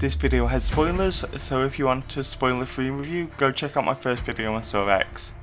This video has spoilers, so if you want a spoiler-free review, go check out my first video on Saw X.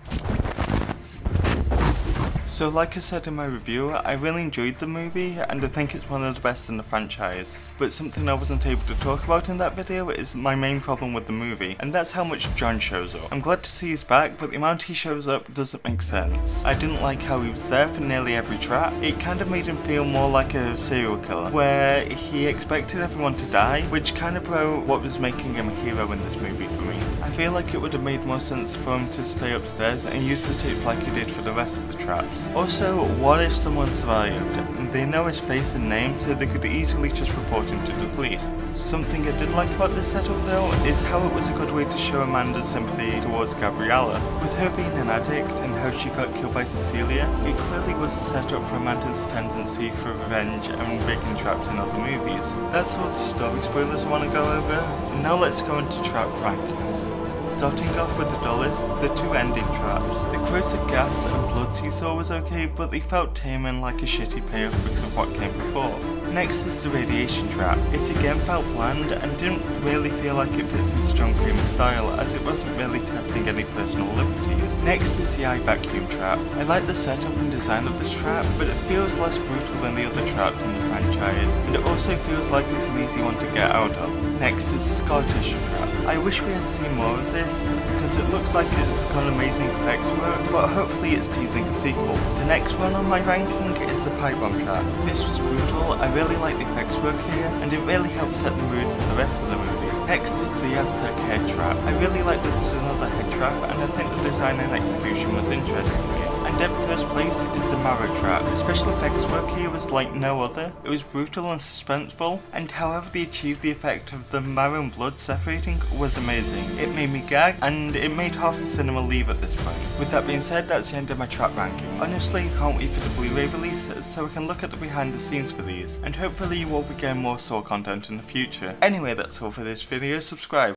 So like I said in my review, I really enjoyed the movie and I think it's one of the best in the franchise. But something I wasn't able to talk about in that video is my main problem with the movie, and that's how much John shows up. I'm glad to see he's back, but the amount he shows up doesn't make sense. I didn't like how he was there for nearly every trap. It kind of made him feel more like a serial killer, where he expected everyone to die, which kind of broke what was making him a hero in this movie for me. I feel like it would have made more sense for him to stay upstairs and use the tapes like he did for the rest of the traps. Also, what if someone survived? They know his face and name, so they could easily just report him to the police. Something I did like about this setup though, is how it was a good way to show Amanda's sympathy towards Gabriella. With her being an addict and how she got killed by Cecilia, it clearly was a setup for Amanda's tendency for revenge and rigging traps in other movies. That's all the story spoilers I want to go over. Now let's go into trap rankings. Starting off with the dollars, the two ending traps. The corrosive gas and blood seesaw was okay, but they felt tame and like a shitty payoff because of what came before. Next is the radiation trap. It again felt bland and didn't really feel like it fits into John Kramer's style, as it wasn't really testing any personal liberties. Next is the eye vacuum trap. I like the setup and design of this trap, but it feels less brutal than the other traps in the franchise, and it also feels like it's an easy one to get out of. Next is the scar tissue trap. I wish we had seen more of this, because it looks like it's got amazing effects work, but hopefully it's teasing a sequel. The next one on my ranking is the pipe bomb trap. This was brutal, I really like the effects work here, and it really helps set the mood for the rest of the movie. Next is the Aztec head trap. I really like that there's another head trap, and I think the design and execution was interesting here. And in first place is the marrow trap. The special effects work here was like no other. It was brutal and suspenseful, and however they achieved the effect of the marrow and blood separating was amazing. It made me gag, and it made half the cinema leave at this point. With that being said, that's the end of my trap ranking. Honestly, I can't wait for the Blu-ray release, so we can look at the behind the scenes for these, and hopefully you will be getting more Saw content in the future. Anyway, that's all for this video. Subscribe.